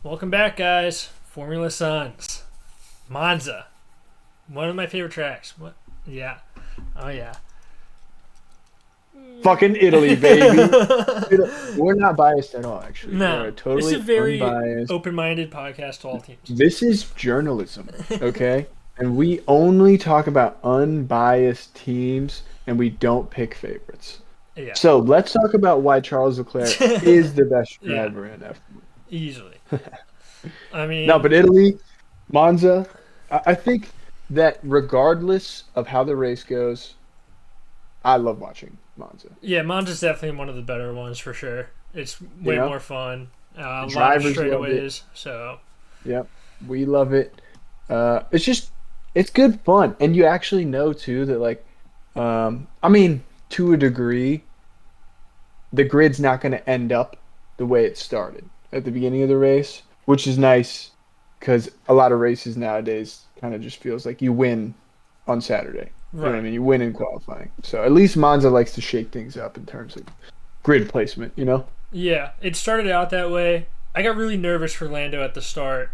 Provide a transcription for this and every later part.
Welcome back, guys. FormulaSons. MONZA. One of my favorite tracks. What? Yeah. Oh, yeah. Fucking Italy, baby. We're not biased at all, actually. We No. are This is a totally very unbiased. open minded podcast to all teams. This is journalism, okay? And we only talk about unbiased teams and we don't pick favorites. Yeah. So let's talk about why Charles Leclerc is the best Yeah. driver in F1. Easily. I No, mean, but Italy, Monza, I think that regardless of how the race goes, I love watching Monza. yeah, MONZA's definitely one of the better ones for sure. It's You way know, more fun. the A lot of drivers love it. straightaways. So, Yep, we love it. It's just it's good fun, and you actually know too that I mean, to a degree, the grid's not going to end up the way it started at the beginning of the race, which is nice because a lot of races nowadays kind of just feels like you win on Saturday. You know what I right. mean? You win in qualifying. So at least Monza likes to shake things up in terms of grid placement. You know? Yeah, it started out that way. I got really nervous for Lando at the start.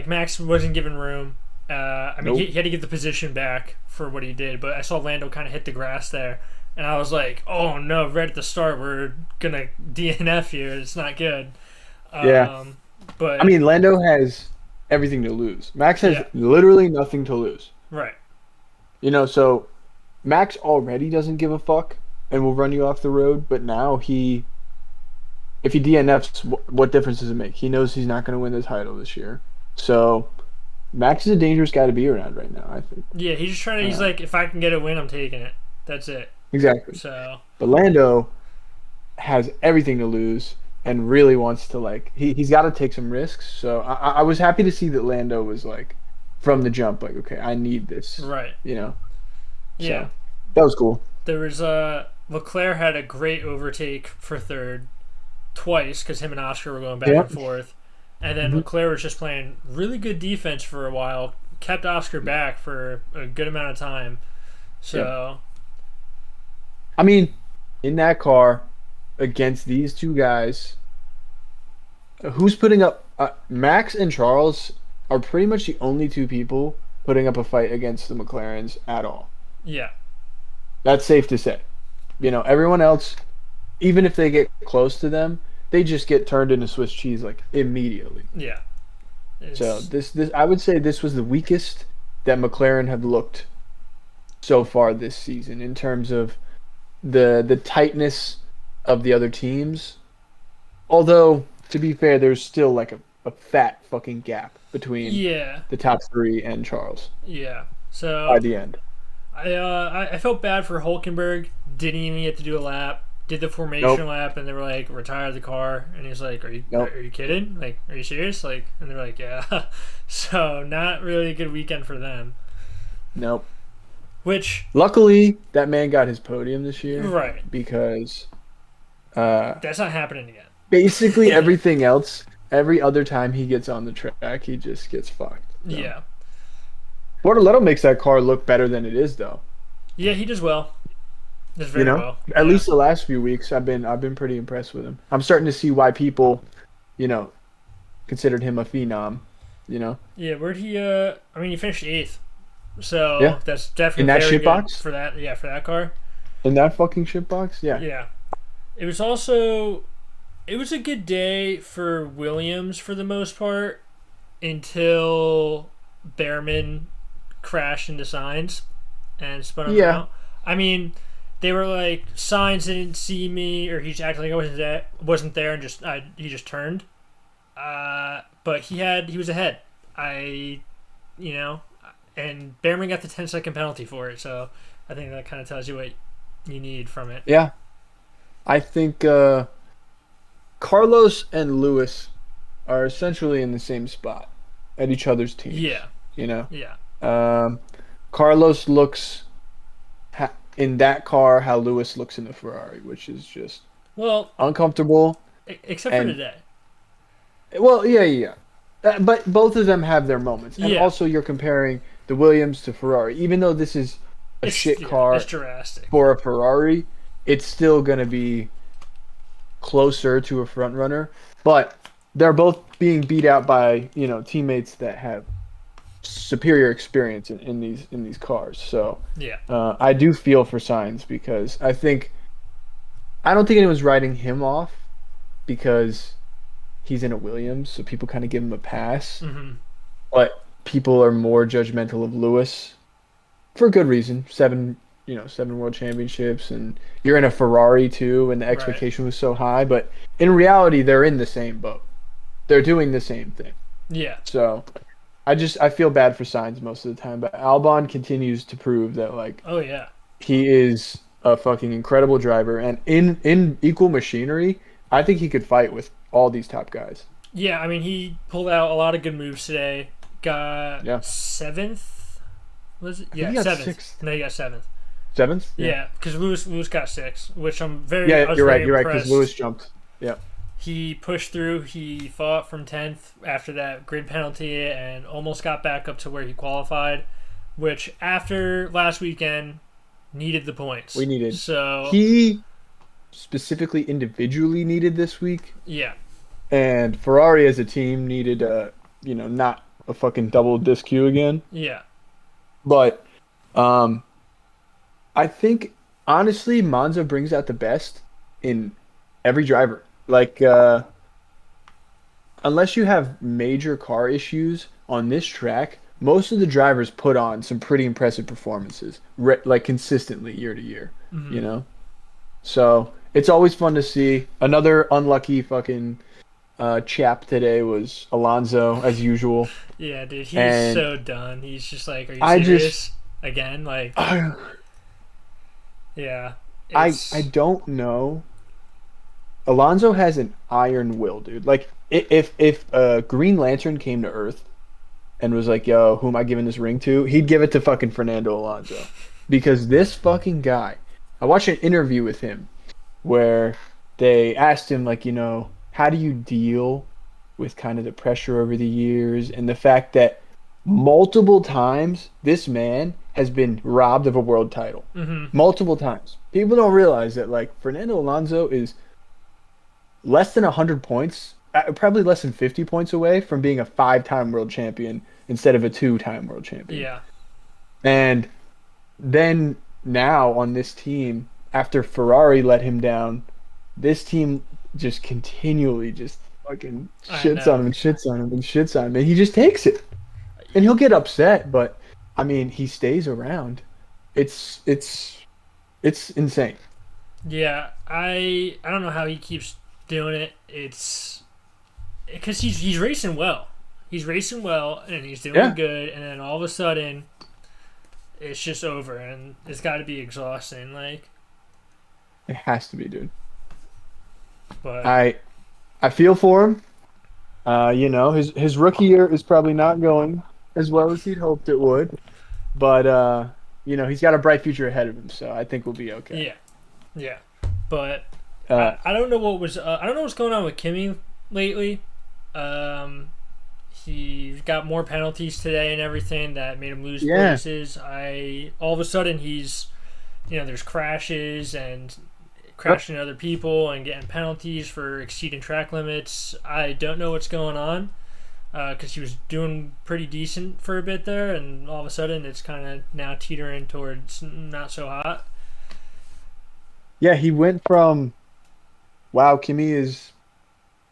Max wasn't given room. He Nope. had to get the position back for what he did, but I saw Lando kind of hit the grass there, and I was like, oh no, right at the start, we're gonna DNF here. It's not good. Yeah. Um, I but mean, Lando has everything to lose. Max has yeah, literally nothing to lose. right. So Max already doesn't give a fuck and will run you off the road, but now if he DNFs, what difference does it make? He knows he's not going to win the title this year. So Max is a dangerous guy to be around right now, I think. Yeah, he's just trying to. He's Uh, like, if I can get a win, I'm taking it. That's it. exactly. So But Lando has everything to lose and really wants to he's got to take some risks. So I was happy to see that Lando was like from the jump like, okay, I need this, right. you know. Yeah, So that was cool. there was Leclerc had a great overtake for third twice because him and Oscar were going back Yeah. and forth. And then hmm Leclerc was just playing really good defense for a while, kept Oscar back for a good amount of time. Yeah. So, I mean, in that car against these two guys, who's putting up Max and Charles are pretty much the only two people putting up a fight against the McLarens at all. yeah, That's safe to say. Everyone else, even if they get close to them, they just get turned into Swiss cheese like immediately. yeah. So It's, this I would say this was the weakest that McLaren have looked so far this season in terms of the tightness of the other teams. Although, to be fair, there's still like a fat fucking gap between yeah, the top three and Charles yeah. by So, the end. I felt bad for Hulkenberg. Didn't even get to do a lap. Did the formation Nope. lap, and they were like, retire the car. And he's like, Nope. are you kidding? Like, are you serious? Like, and they're like, yeah. So, not really a good weekend for them. Nope. Which, Luckily, that man got his podium this year right. because uh, That's not happening again. basically everything else, every other time he gets on the track, he just gets fucked. So. Yeah. Bortoletto makes that car look better than it is, though. Yeah, he does well. Does You very know, well. at Yeah. least the last few weeks, I've been pretty impressed with him. I'm starting to see why people, you know, considered him a phenom. You know, Yeah, where'd he I mean he finished eighth. So yeah, that's in definitely that very shit good box, for that for that car. in that fucking shit box, yeah, Yeah. It was also it was a good day for Williams for the most part until Behrman crashed into Signs and spun him yeah, out. I mean, they were like Signs didn't see me, or he's acting like I wasn't there, and he just turned. But he was ahead. I, you know, and Behrman got the 10-second penalty for it, so I think that kind of tells you what you need from it. yeah. I think Carlos and Lewis are essentially in the same spot at each other's teams. Yeah, You know, yeah, um, Carlos looks in that car how Lewis looks in the Ferrari, which is just well, uncomfortable. except for And today. well, yeah, yeah. But both of them have their moments, and Yeah, also you're comparing the Williams to Ferrari. Even though this is a shit it's car drastic. for a Ferrari, it's still gonna be closer to a front runner. But they're both being beat out by, teammates that have superior experience in these cars. So Yeah. I do feel for Sainz because I don't think anyone's writing him off because he's in a Williams, so people kind of give him a pass. Hmm. But people are more judgmental of Lewis for good reason. 7 world championships, and you're in a Ferrari too, and the Right. expectation was so high. But in reality, they're in the same boat. They're doing the same thing. Yeah. So I feel bad for Sainz most of the time, but Albon continues to prove that like Oh yeah. he is a fucking incredible driver, and in equal machinery, I think he could fight with all these top guys. Yeah. I mean, he pulled out a lot of good moves today. Got Yeah, seventh. Was it? I think Yeah, he got seventh. sixth, No, he got seventh. seventh. Yeah, Yeah, because Lewis got six, which I yeah, was you're right. very You're right because Lewis impressed. jumped. Yeah, He pushed through. He fought from 10th after that grid penalty and almost got back up to where he qualified, which after last weekend needed the points. we needed. So, He specifically individually needed this week, yeah. and Ferrari as a team needed not a fucking double disc queue again. Yeah. But um, I think honestly, Monza brings out the best in every driver. Like, unless you have major car issues on this track, most of the drivers put on some pretty impressive performances, like consistently year to year. You Hmm. know, so it's always fun to see. Another unlucky fucking chap today was Alonso as usual, Yeah, dude, he's and so done. He's just like, are you I just serious? Again? Like, I yeah. I It's. don't know. Alonso has an iron will, dude. Like if a Green Lantern came to Earth and was like, "Yo, who am I giving this ring to?" He'd give it to fucking Fernando Alonso because this fucking guy. I watched an interview with him where they asked him like, how do you deal with kind of the pressure over the years and the fact that multiple times this man has been robbed of a world title. Hmm. Multiple times. People don't realize that like Fernando Alonso is less than 100 points, probably less than 50 points away from being a 5-time world champion instead of a 2-time world champion. Yeah. And then now on this team, after Ferrari let him down, this team just continually just fucking I shits on know. him and shits on him and shits on him, and he just takes it. And he'll get upset, but I mean, he stays around. It's insane. Yeah, I don't know how he keeps doing it. It's because he's racing well. He's racing well and he's doing Yeah, good, and then all of a sudden it's just over, and it's got to be exhausting. Like, it has to be, dude. but I I feel for him. His rookie year is probably not going as well as he'd hoped it would, but he's got a bright future ahead of him, so I think we'll be okay. yeah, yeah. But Uh, I don't know what was I don't know what's going on with Kimmy lately. Um, he got more penalties today and everything that made him lose yeah, places. I all of a sudden there's crashes and yep. crashing other people and getting penalties for exceeding track limits. I don't know what's going on because he was doing pretty decent for a bit there, and all of a sudden it's kind of now teetering towards not so hot. Yeah, he went from wow, Kimmy is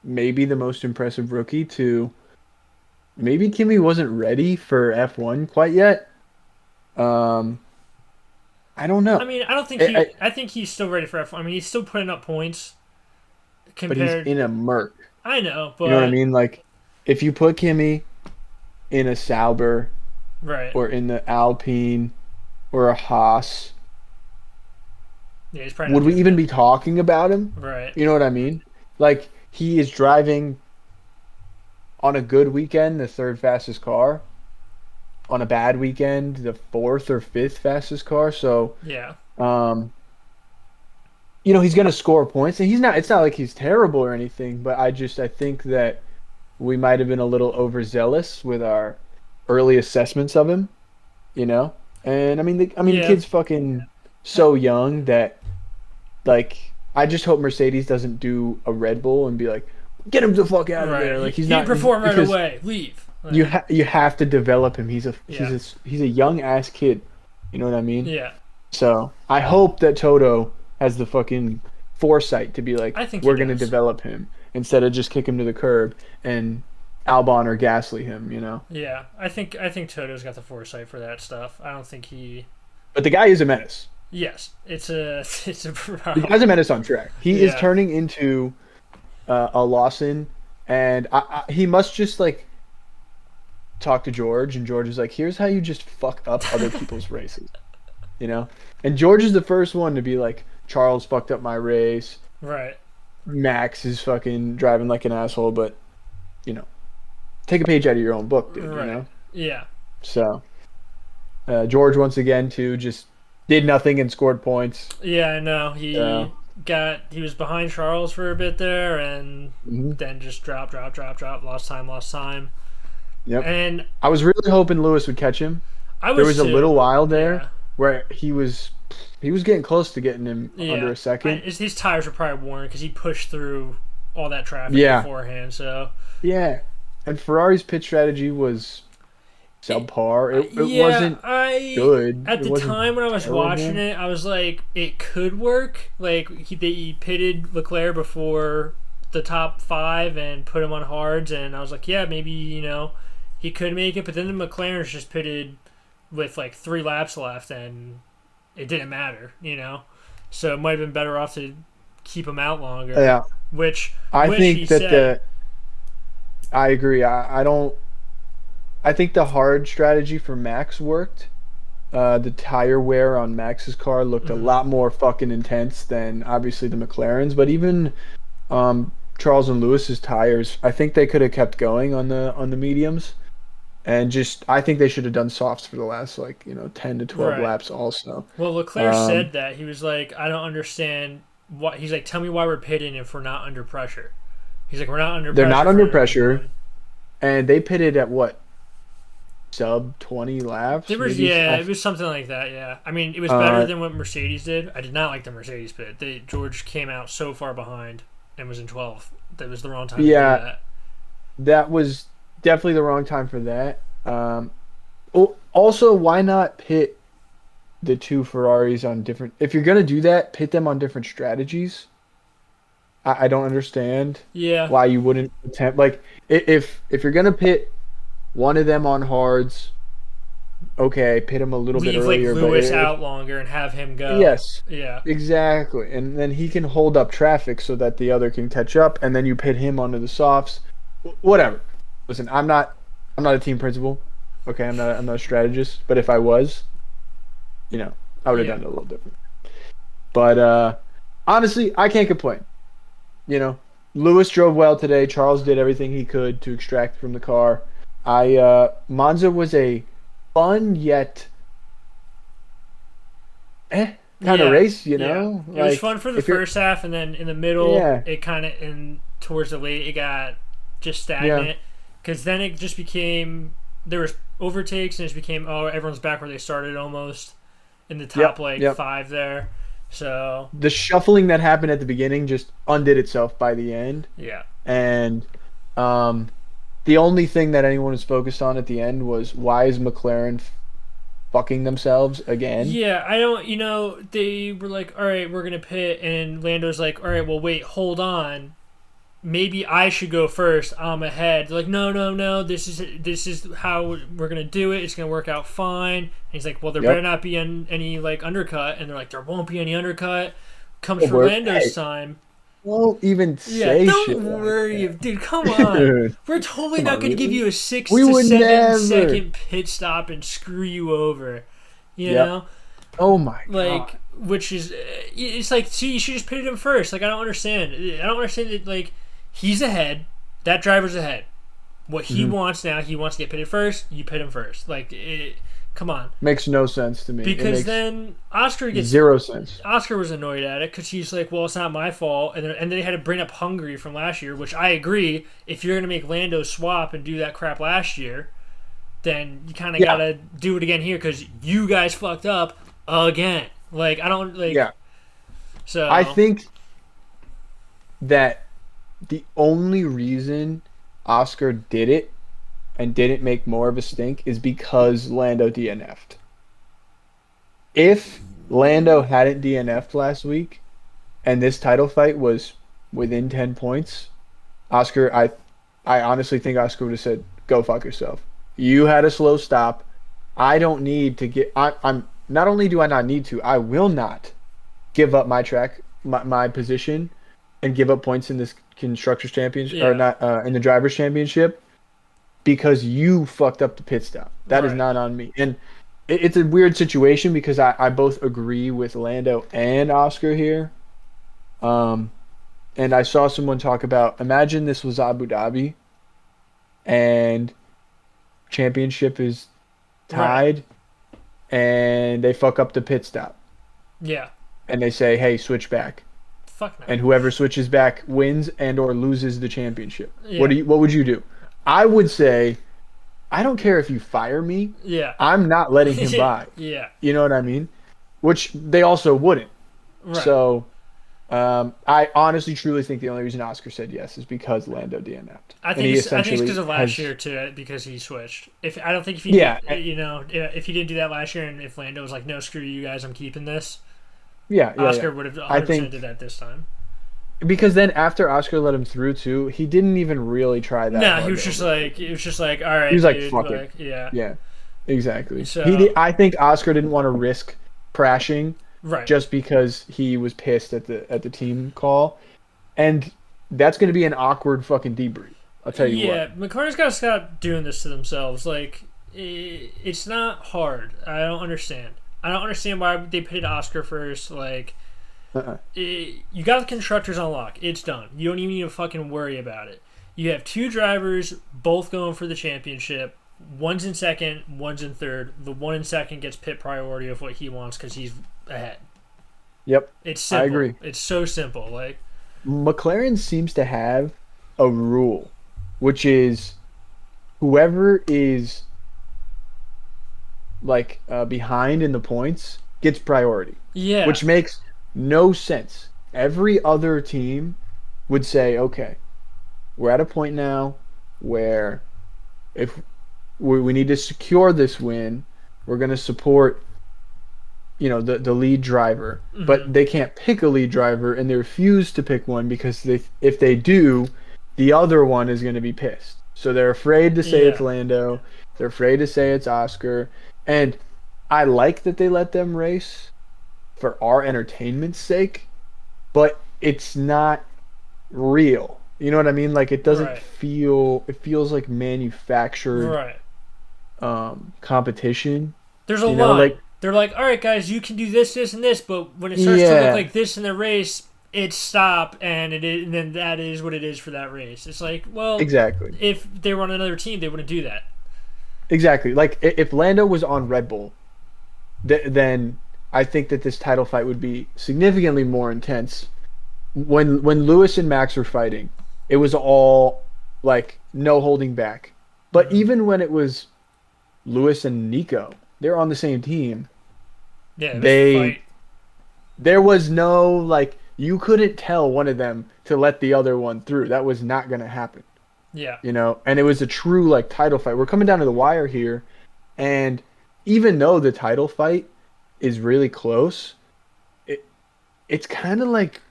maybe the most impressive rookie to maybe Kimmy wasn't ready for F1 quite yet. Um, I don't I know. mean, I don't think I, he. I, I think he's still ready for F1. I mean, he's still putting up points but he's compared. in a Merc. I know, You know what I but mean? Like, if you put Kimmy in a Sauber right. or in the Alpine or a Haas, Yeah, he's probably not would we doing even good. be talking about him? Right. You know what I mean? Like, he is driving on a good weekend the third fastest car, on a bad weekend the fourth or fifth fastest car. So, Yeah. um, he's going to score points, and he's not. It's not like he's terrible or anything, but I think that we might have been a little overzealous with our early assessments of him. You know, and the Yeah. kid's fucking so young that like I just hope Mercedes doesn't do a Red Bull and be like, get him the fuck out of Right. there. Like He he's didn't not perform right because away. Leave. Like, you have to develop him. yeah. He's a young ass kid. You know what I mean? Yeah. So I hope that Toto has the fucking foresight to be like, I think he we're gonna does. develop him instead of just kick him to the curb and Albon or Gasly him. You know. Yeah. I think Toto's got the foresight for that stuff. I don't think he. But the guy is a menace. Yes, it's a The guy's a problem. menace on track. He is Yeah. turning into a Lawson, and he must just like talk to George, and George is like, "Here's how you just fuck up other people's races," you know. And George is the first one to be like, "Charles fucked up my race. Right. Max is fucking driving like an asshole," but you know, take a page out of your own book, dude. You Right. know. Yeah. So George once again too just did nothing and scored points. Yeah, I know. So He was behind Charles for a bit there, and mhm. then just drop, lost time. Yep. And I was really hoping Lewis would catch him. I There was was a too. little while there Yeah. where he was getting close to getting him under Yeah. a second. His tires were probably worn because he pushed through all that traffic Yeah, beforehand. So yeah. And Ferrari's pit strategy was subpar. It yeah, wasn't good. at It the wasn't time when I was watching terrible. it, I was like, it could work. Like they pitted Leclerc before the top five and put him on hards, and I was like, yeah, maybe he could make it. But then the McLaren's just pitted with like 3 laps left, and it didn't matter. So it might have been better off to keep him out longer. Yeah, I Which he think that said. I agree. I don't. I think the hard strategy for Max worked. The tire wear on Max's car looked a Mhm. lot more fucking intense than obviously the McLaren's, but even Charles and Lewis's tires, I think they could have kept going on the mediums, and just I think they should have done softs for the last 10 to 12 Right. laps also. Well, Leclerc Um, said that he was like, I don't understand what he's like. Tell me why we're pitting if we're not under pressure. He's like, we're not under they're not pressure under for any pressure, reason. and they pitted at what sub 20 laps, There was maybe. it was something like that. Yeah, I mean, it was better Uh, than what Mercedes did. I did not like the Mercedes pit. George came out so far behind and was in 12th. That was the wrong time to do yeah, that. that was definitely the wrong time for that. Also, why not pit the two Ferraris on different? If you're gonna do that, pit them on different strategies. I don't understand Yeah, why you wouldn't attempt like if you're gonna pit one of them on hards, okay, pit him a little bit leave like earlier. But Lewis out longer and have him go. yes, Yeah, exactly, and then he can hold up traffic so that the other can catch up, and then you pit him onto the softs. Whatever. Listen, I'm not a team principal. Okay, I'm not a strategist. But if I was, I would have yeah, done it a little different. But honestly, I can't complain. Lewis drove well today. Charles did everything he could to extract from the car. Monza was a fun yet kind of yeah, race. yeah. It was Like fun for the if you're first half, and then in the middle, yeah it kind of and towards the late, it got just yeah stagnant. Because then it just became there was overtakes, and it just became everyone's back where they started almost in the top like yep. five there. So The shuffling that happened at the beginning just undid itself by the end, yeah, and um, the only thing that anyone was focused on at the end was why is McLaren fucking themselves again? yeah. I don't. They were like, all right, we're gonna pit, and Lando's like, all right, well, wait, hold on. Maybe I should go first. I'm ahead. They're like, no, no, no. This is how we're gonna do it. It's gonna work out fine. And he's like, well, there better Yep. not be any like undercut. And they're like, there won't be any undercut. Comes Oh, for Lando's hey, time. won't even Yeah, say don't shit like worry, that. dude. Come on. Dude, We're totally come not on, going to give you a six we to would seven never. second pit stop and screw you over. You Yep. know, Oh my like god. which is it's like, see, you should just pit him first. Like I don't understand. I don't understand that. Like he's ahead. That driver's ahead. What he Mhm. wants now, he wants to get pitted first. You pit him first. Like, come on. Makes no sense to me. It Because makes then Oscar gets zero sense. Oscar was annoyed at it because he's like, well, it's not my fault. And then they had to bring up Hungary from last year, which I agree. If you're going to make Lando swap and do that crap last year, then you kind of Yeah. got to do it again here because you guys fucked up again. Like, I don't, like, Yeah. so. I think that the only reason Oscar did it and didn't make more of a stink is because Lando DNF'd. If Lando hadn't DNF'd last week and this title fight was within 10 points, Oscar, I honestly think Oscar would have said, "Go fuck yourself. You had a slow stop. I don't need to get. I'm not only do I not need to, I will not give up my track, my position, and give up points in this constructors championship or Yeah. not in the drivers championship because you fucked up the pit stop. That is Right. not on me." And it's a weird situation because I both agree with Lando and Oscar here. Um, and I saw someone talk about imagine this was Abu Dhabi and championship is Right. tied and they fuck up the pit stop Yeah. and they say, "Hey, switch back." Fuck no. And whoever switches back wins and or loses the championship. Yeah. What would you do? I would say, I don't care if you fire me. Yeah. I'm not letting him by. Yeah. You know what I mean? Which they also wouldn't. Right. So I honestly truly think the only reason Oscar said yes is because Lando DNF'd. I And think he it's I think it's essentially because of last has year too, because he switched. If I don't think if he yeah, did, if he didn't do that last year, and if Lando was like, "No, screw you guys, I'm keeping this," yeah. Oscar would have I 100% think did that this time. because then after Oscar let him through too, he didn't even really try that No, he hard was to just overtake like, him. it was just like, all He right, was like, dude, "Fuck it." like, yeah. Yeah, exactly. So I think Oscar didn't want to risk crashing right, just because he was pissed at the team call, and that's going to be an awkward fucking debrief. I'll tell you what. yeah. McLaren's got to stop doing this to themselves. Like, it's not hard. I don't understand. I don't understand why they pitted Oscar first. Like, Uh-uh. you got the constructors on lock. It's done. You don't even need to fucking worry about it. You have two drivers, both going for the championship. One's in second, one's in third. The one in second gets pit priority of what he wants because he's ahead. Yep, It's simple. I agree. It's so simple. Like, McLaren seems to have a rule, which is whoever is like behind in the points gets priority, yeah, which makes no sense. Every other team would say, "Okay, we're at a point now where if we need to secure this win, we're going to support, the lead driver." hmm But they can't pick a lead driver, and they refuse to pick one because if they do, the other one is going to be pissed. So they're afraid to say it's yeah, Lando. They're afraid to say it's Oscar. And I like that they let them race for our entertainment's sake, but it's not real. You know what I mean? Like it doesn't right, feel. It feels like manufactured right. competition. There's a Like line. They're like, all right, guys, you can do this, this, and this, but when it starts to look yeah, like this in the race, it's stop, and and then that is what it is for that race. It's like, well, exactly. if they were on another team, they wouldn't do that. Exactly. Like if Lando was on Red Bull, then I think that this title fight would be significantly more intense. When Lewis and Max were fighting, it was all like no holding back. But hmm even when it was Lewis and Nico, they're on the same team. Yeah, this They fight. there was no like you couldn't tell one of them to let the other one through. That was not going to happen. Yeah, And it was a true like title fight. We're coming down to the wire here, and even though the title fight is really close, it it's kind of like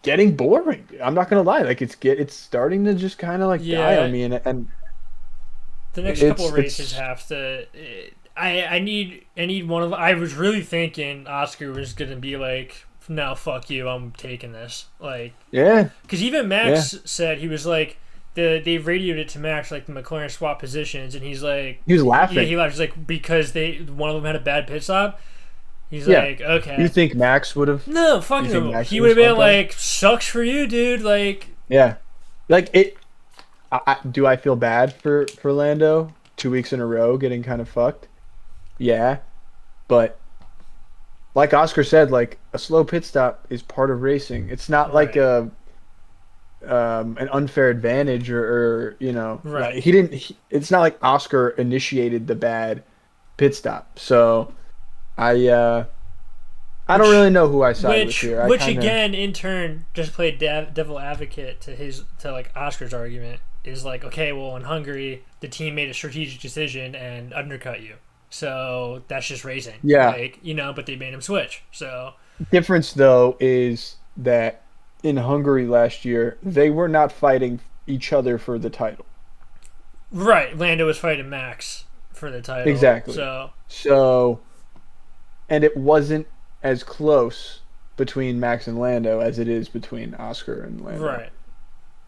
getting boring. I'm not gonna lie, like it's starting to just kind of like die yeah. on me, and The next couple it's of races it's have to. I need one of. I was really thinking Oscar was gonna be like, no, fuck you, I'm taking this. Like, yeah, because even yeah. Max said he was like, they radioed it to Max like the McLaren swap positions, and he's like, He was yeah, laughing. he laughed. He's like because one of them had a bad pit stop. He's Yeah, like, you okay, think Max would have? no, fuck You think no. Max He would would have have been spunked out? like, sucks for you, dude. Like, Yeah, like it. Do I feel bad for Lando 2 weeks in a row getting kind of fucked? Yeah, but like Oscar said, like a slow pit stop is part of racing. It's not like right, a an unfair advantage or like right, he didn't. It's not like Oscar initiated the bad pit stop. So I I don't which really know who I side with which here. I which kind of again in turn just played devil advocate to like Oscar's argument is like, okay, well in Hungary the team made a strategic decision and undercut you, so that's just racing, yeah. like, but they made him switch, so Difference though is that in Hungary last year they were not fighting each other for the title. right, Lando was fighting Max for the title, Exactly. so So, and it wasn't as close between Max and Lando as it is between Oscar and Lando. right,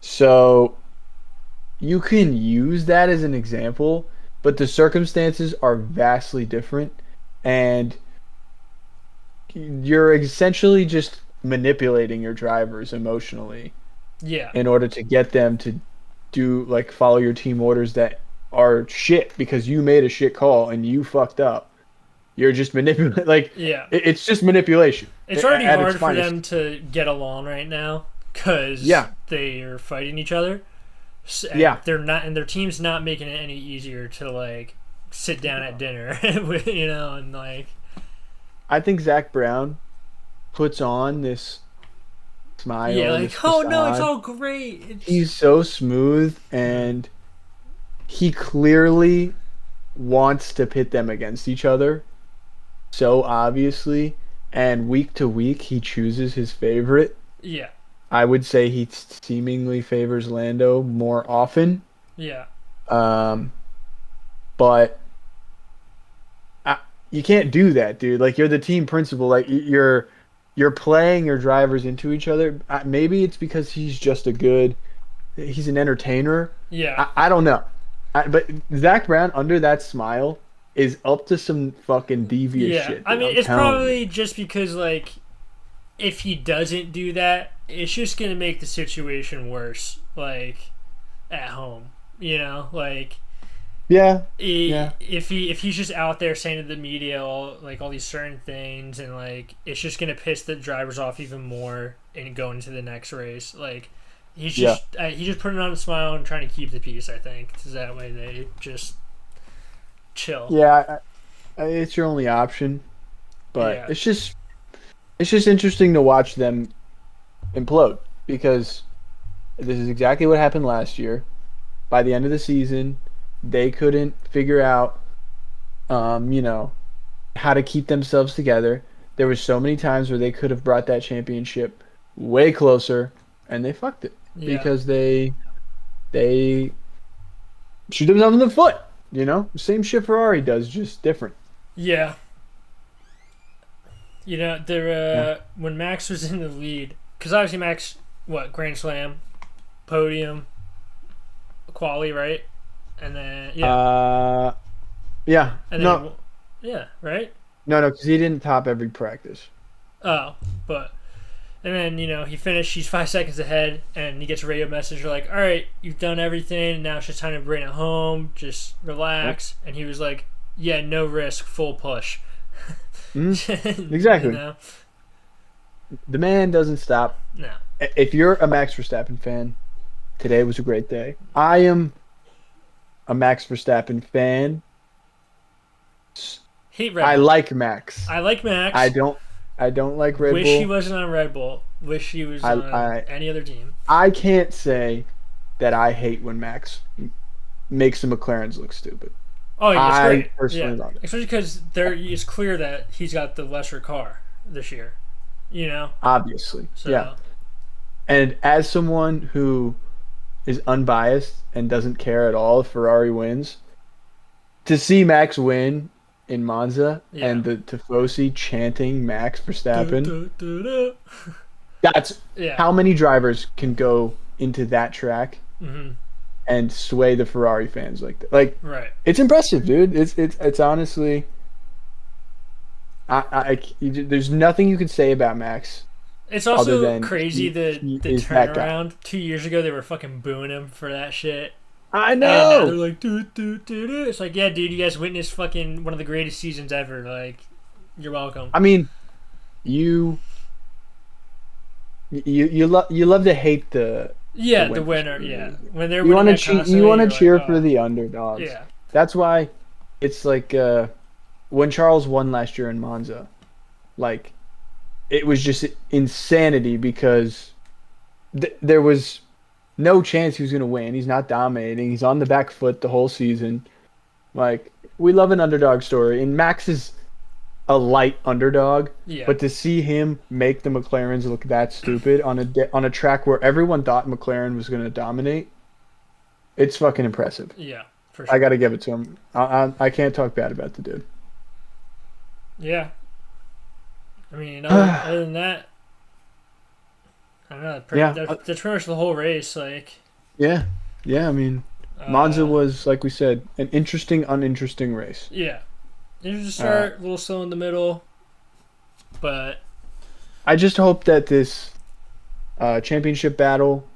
So you can use that as an example, but the circumstances are vastly different, and you're essentially just manipulating your drivers emotionally yeah, in order to get them to do like follow your team orders that are shit because you made a shit call and you fucked up. You're just manipulating. Like yeah. it's just manipulation It's already at its hard for finest. them to get along right now because Yeah, they are fighting each other, and yeah. their team's not making it any easier to like sit down at dinner, and like I think Zach Brown puts on this yeah, smile and like, this oh no, it's facade. all great. He's so smooth Mhm. and he clearly wants to pit them against each other so obviously, and week to week he chooses his favorite. Yeah, I would say he seemingly favors Lando more often. yeah, Um, but I, you can't do that, dude. Like you're the team principal. Like you're playing your drivers into each other. Maybe it's because he's an entertainer. yeah, I don't know. But Zach Brown under that smile is up to some fucking devious yeah. shit, I dude. mean, I'm it's telling you. probably just because like if he doesn't do that, it's just gonna make the situation worse. Like at home, like Yeah, yeah, if he's just out there saying to the media all these certain things, and like it's just gonna piss the drivers off even more and go into the next race. Like yeah, he's just putting on a smile and trying to keep the peace. I think so that way they just chill. yeah. It's your only option, but Yeah, it's just interesting to watch them implode because this is exactly what happened last year. By the end of the season, they couldn't figure out, you know, how to keep themselves together. There was so many times where they could have brought that championship way closer, and they fucked it yeah, because they shoot themselves in the foot. You know, same shit Ferrari does, just different. yeah. Yeah. When Max was in the lead, because obviously Max, what, Grand Slam, podium, quali, right? And then yeah, Uh, yeah. and then No, yeah, right. no, because he didn't top every practice. Oh, but and then he finished. He's 5 seconds ahead, and he gets a radio message. They're like, "All right, you've done everything. Now it's just time to bring it home. Just Yep. relax." And he was like, "Yeah, no risk, full push." Mhm. you Exactly. know, The man doesn't stop. no If you're a Max Verstappen fan, today was a great day. I am a Max Verstappen fan. hate Red I Bull. like Max. I like I Max. don't. I don't like Red Wish he Bull. wasn't on Red Bull. Wish he was I on I any other team. I can't say that I hate when Max makes the McLarens look stupid. Oh, yeah, it's I great. Yeah, personally love it. especially because there it's clear that he's got the lesser car this year. You know, Obviously, yeah. so And as someone who is unbiased and doesn't care at all if Ferrari wins, to see Max win in Monza yeah. and the Tifosi chanting Max Du, Verstappen, du, du, du. that's Yeah. how many drivers can go into that track Hmm. and sway the Ferrari fans like that. Like Right. it's impressive, dude. It's honestly, there's nothing you could say about Max It's other also than crazy he the is that guy. turnaround. 2 years ago, they were fucking booing him for that shit, I and now they're know. like, dude. It's like, yeah, dude, you guys witnessed fucking one of the greatest seasons ever. Like, you're welcome. I mean, you you love to hate the Yeah, the winners. winner. Yeah, when they're You winning want to that cheat. You constantly, want to you're like, cheer for oh, the underdogs. yeah, That's why it's like when Charles won last year in Monza. Like it was just insanity because there was no chance he was going to win. He's not dominating. He's on the back foot the whole season. Like, we love an underdog story, and Max is a light underdog, Yeah. but to see him make the McLarens look that stupid on a track where everyone thought McLaren was going to dominate, it's fucking impressive. Yeah, for I sure. got to give it to him. I can't talk bad about the dude. Yeah. I mean, other than that, I don't know. Yeah, That's pretty much the whole race. Like, yeah, yeah. I mean, Monza uh, was, like we said, an interesting, uninteresting race. yeah. There's a Uh, start, a little slow in the middle, but I just hope that this championship battle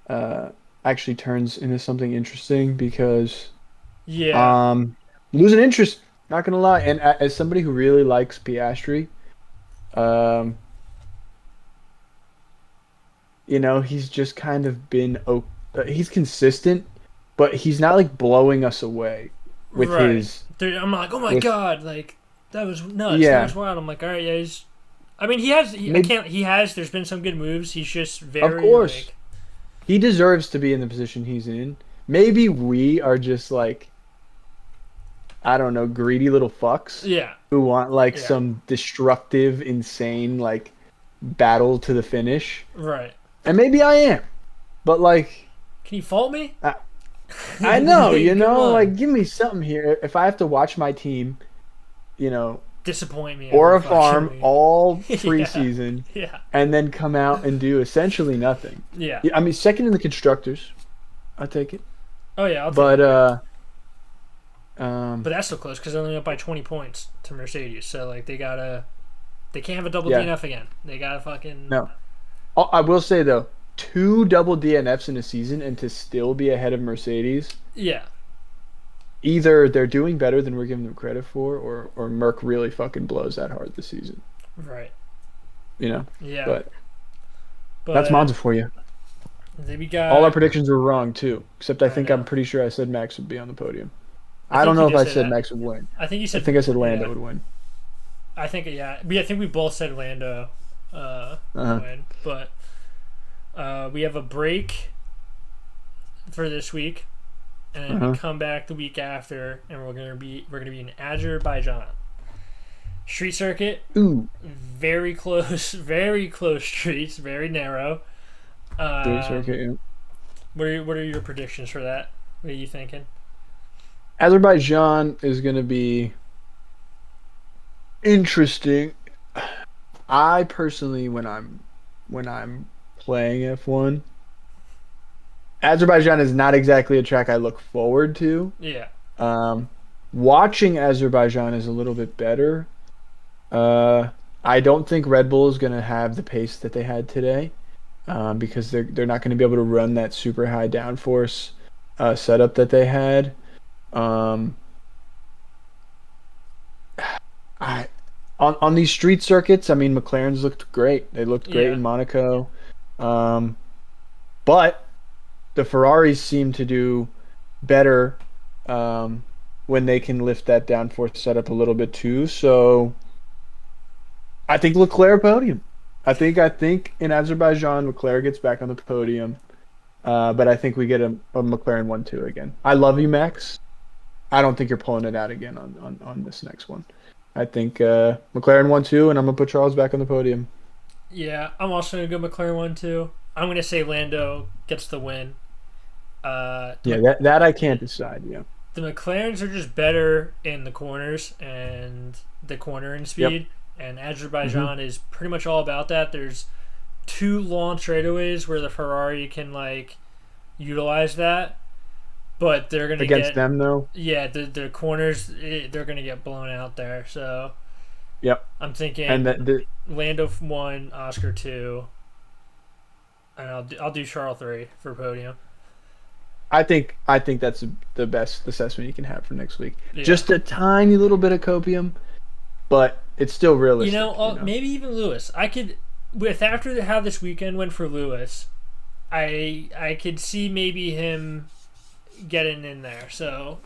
uh, actually turns into something interesting because yeah. um, losing interest. Not gonna lie, and as somebody who really likes Piastri, um, he's just kind of been he's consistent, but he's not like blowing us away with Right. his I'm like, oh my with god, like that was nuts. That yeah, was wild. I'm like, all right, yeah. I mean, he has. I maybe can't. He has. There's been some good moves. He's just of very course like, he deserves to be in the position he's in. Maybe we are just like I don't know, greedy little fucks yeah, who want like yeah, some destructive, insane like battle to the finish. right. And maybe I am, but like Can you fault me? I, I know, Come like on, give me something here. If I have to watch my team, you know, disappoint me or every a fucking farm week. all Yeah, preseason yeah, and then come out and do essentially nothing. yeah. Yeah, I mean, second in the constructors, I'll take it. Oh yeah, I'll take But it. um, But that's still close because they're only up by 20 points to Mercedes. So like they can't have a double yeah, DNF again. They gotta fucking no. I will say though, two double DNFs in a season and to still be ahead of Mercedes, yeah, either they're doing better than we're giving them credit for, or Merc really fucking blows that hard this season. right, You know, yeah. but that's But Monza for you. then we All our got. predictions were wrong too, except I I'm know. pretty sure I said Max would be on the podium. I I don't think you know if did I say said that. Max would win. I think you I said think I said Lando yeah. would win. I think yeah. I think we both said Lando would Uh-huh. win, but we have a break for this week, and then we Uh-huh. come back the week after, and we're gonna be in Azerbaijan. Street circuit, Ooh, very close, very close streets, very narrow. street circuit. Yeah. What are your predictions for that? What are you thinking? Azerbaijan is going to be interesting. I personally, when I'm playing F1, Azerbaijan is not exactly a track I look forward to. Yeah, Um, Watching Azerbaijan is a little bit better. Uh, I don't think Red Bull is going to have the pace that they had today, because they're not going to be able to run that super high downforce setup that they had. Um, I on these street circuits, I mean, McLaren's looked great. They looked great yeah, in Monaco, um, but the Ferraris seem to do better um, when they can lift that downforce setup a little bit too. So I think Leclerc podium. I think in Azerbaijan, Leclerc gets back on the podium, but I think we get a McLaren 1-2 again. I love you, Max. I don't think you're pulling it out again on this next one. I think McLaren 1-2, and I'm gonna put Charles back on the podium. yeah. I'm also gonna go McLaren one too. I'm gonna say Lando gets the win. Yeah, that I can't decide. Yeah. The McLarens are just better in the corners and the cornering Yep. speed, and Hmm. Azerbaijan is pretty much all about that. There's two long straightaways where the Ferrari can like utilize that, but they're gonna Against get them though. yeah the corners they're gonna get blown out there. So Yep. I'm And thinking Lando one, Oscar two, and I'll do Charles three for podium. I think that's the best assessment you can have for next week. Yeah. Just a tiny little bit of copium, but it's still realistic. Maybe even Lewis. I could, with after how this weekend went for Lewis, I could see maybe him getting in there. So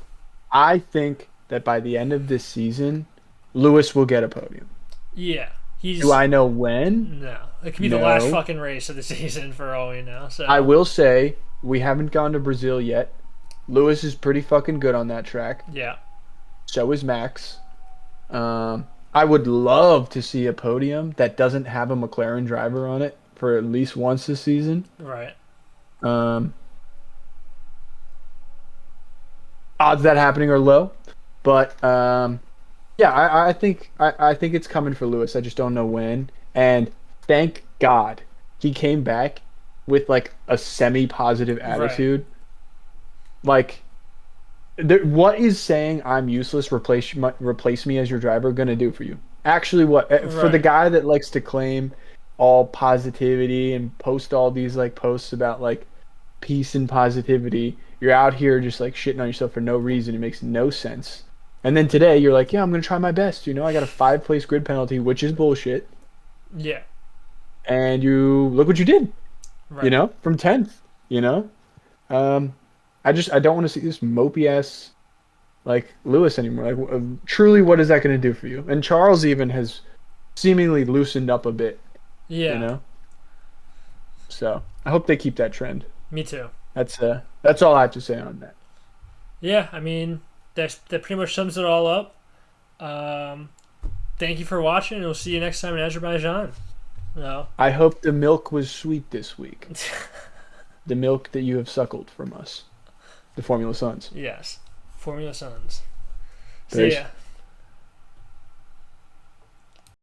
I think that by the end of this season, Lewis will get a podium. yeah, Do He's I know when? no. It could be the last No. fucking race of the season for all we know. I So will say we haven't gone to Brazil yet. Lewis is pretty fucking good on that track. yeah, So is Max. I would love to see a podium that doesn't have a McLaren driver on it for at least once this season. right. Um, Odds of that happening are low, but yeah, I think it's coming for Lewis. I just don't know when. And thank God he came back with like a semi-positive Right. attitude. Like, what is saying I'm useless, replace me as your driver gonna do for you? Actually, what for the Right. guy that likes to claim all positivity and post all these like posts about like peace and positivity, you're out here just like shitting on yourself for no reason. It makes no sense. And then today you're like, yeah, I'm gonna try my best. I got a 5 place grid penalty, which is bullshit. Yeah. And you look what you did. Right. From 10th. You know, um, I don't want to see this mopey ass like Lewis anymore. Like, truly, what is that going to do for you? And Charles even has seemingly loosened up a bit. You Yeah. know, so I hope they keep that trend. Me too. That's all I have to say on that. Yeah. I mean, that pretty much sums it all up. Um, Thank you for watching, and we'll see you next time in Azerbaijan. No. I hope the milk was sweet this week. The milk that you have suckled from us, the Formula Sons. Yes. FormulaSons. See Peace. ya.